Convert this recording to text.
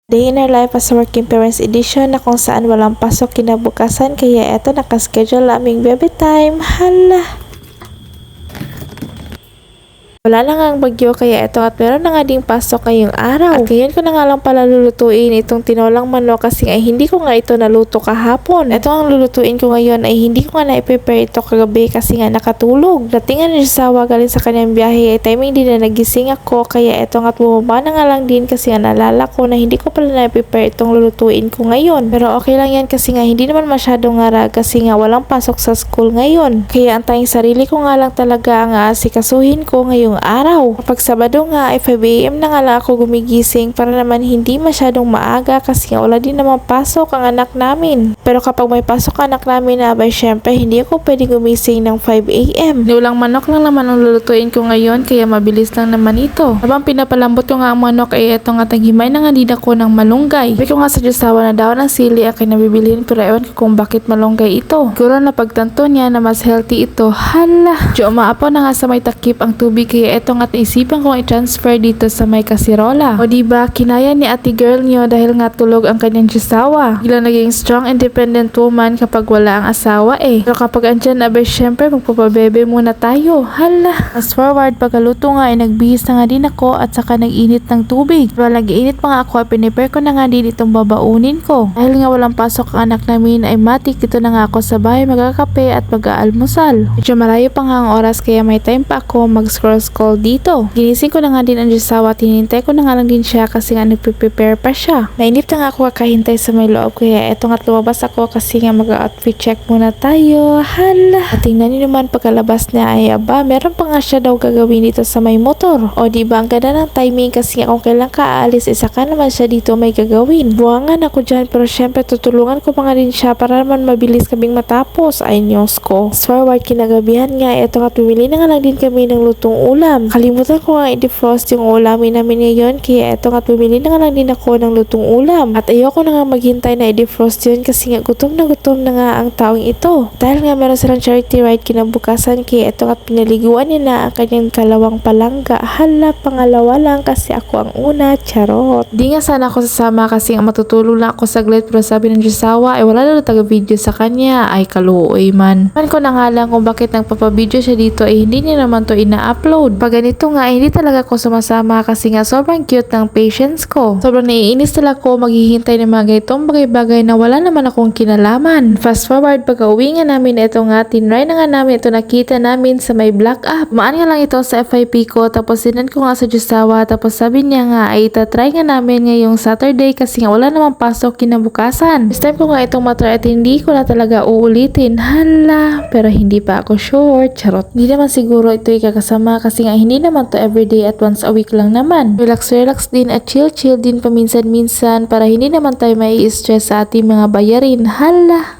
Day in our life as working parents edition na kung saan walang pasok kinabukasan kaya eto nakaschedule aming baby time. Hala! Wala na nga ang bagyo kaya eto at meron na nga ding pasok ngayong araw. At ngayon ko na nga lang pala lulutuin itong tinolang manok kasi ay hindi ko nga ito naluto kahapon. Ito ang lulutuin ko ngayon ay hindi ko nga na-prepare ito kagabi kasi nga nakatulog. Datingan na siya sawa galing sa kanyang biyahe ay timing din na nagising ako kaya eto at bumaba na nga lang din kasi nga nalala ko na hindi ko pala na-prepare itong lulutuin ko ngayon. Pero okay lang yan kasi nga hindi naman masyadong ngara kasi nga walang pasok sa school ngayon. Kaya ang tayong sarili ko nga lang talaga ang aasikasuhin ko ngayong araw. Kapag Sabado nga ay 5 AM na nga lang ako gumigising para naman hindi masyadong maaga kasi nga wala din naman pasok ang anak namin. Pero kapag may pasok ang anak namin na abay syempre hindi ako pwedeng gumising ng 5 AM. Niulang manok lang naman ang lulutuin ko ngayon kaya mabilis lang naman ito. Habang pinapalambot ko nga ang manok ay eto nga taghimay na nga din ako ng malunggay. Sabi ko nga sa Diyosawa na daw ng sili ang kinabibilhin pero ewan ko kung bakit malunggay ito. Siguro na pagtanto niya na mas healthy ito. Hala! Diyo umaapaw na nga sa may takip ang tubig kaya eto nga naisipan kong i-transfer dito sa may kasirola. O diba, kinaya ni ate girl niyo dahil nga tulog ang kanyang Diyosawa. Bigla naging strong independent woman kapag wala ang asawa eh. Pero kapag andyan abay syempre magpapabebe muna tayo. Hala! Fast forward, pagkaluto nga ay nagbihis na nga din ako at saka nag-init ng tubig. Diba nag-iinit pa nga ako at pinipare ko na nga din itong babaunin ko. Dahil nga walang pasok ang anak namin ay matik dito na nga ako sa bahay magkakape at mag-aalmusal. Medyo malayo pa nga ang oras kaya may time pa ako mag-scroll dito. Ginising ko na nga din ang Diyosawa at hinintay ko na nga lang din siya kasi nga nagpe-prepare pa siya. Nainip na nga ako kakahintay sa may loob kaya eto nga lumabas ako kasi nga mag-outfit check muna tayo. Hala! At tingnan niyo naman pagkalabas niya ay aba, meron pa nga siya daw gagawin dito sa may motor. O diba ang ganda ng timing kasi nga kung kailan ka aalis isa ka naman siya dito may gagawin. Buwangan ako dyan pero syempre tutulungan ko pa nga din siya para naman mabilis kaming matapos. Ay Diyos ko. Forward kinagabihan nga eto nga pumili na nga lang din kami ng lutong ulam. Kalimutan ko nga i-defrost yung ulamin namin ngayon kaya eto nga bumili na nga lang din ako ng lutong ulam. At ayoko na nga maghintay na i-defrost yun kasi nga gutom na nga ang taong ito. Dahil nga meron silang charity ride kinabukasan kaya eto nga pinaliguan nila ang kanyang kalawang palangga. Hala, pangalawa lang kasi ako ang una. Charot. Di nga sana ako sasama kasi nga matutulog lang ako saglit pero sabi ng Diyosawa ay wala na taga-video sa kanya. Ay kaluoy man. Man ko na nga lang kung bakit nagpapabideo siya dito ay hindi niya naman to ina-upload. Pag ganito nga hindi talaga ako sumasama kasi nga sobrang cute ng patience ko. Sobrang naiinis talaga ako maghihintay ng mga ganitong bagay-bagay na wala naman akong kinalaman. Fast forward pagka-uwi nga namin ito nga tinry na nga namin ito nakita namin sa may black app. Maan nga lang ito sa FYP ko tapos sinan ko nga sa Diyosawa tapos sabi niya nga ay itatry nga namin ngayong Saturday kasi nga wala namang pasok kinabukasan. This time ko nga itong matry at hindi ko na talaga uulitin. Hala! Pero hindi pa ako sure. Charot. Hindi naman siguro ito ikakasama kasi nga hindi naman to everyday at once a week lang naman. Relax din at chill din paminsan-minsan para hindi naman tayo mai-stress sa ating mga bayarin. Hala!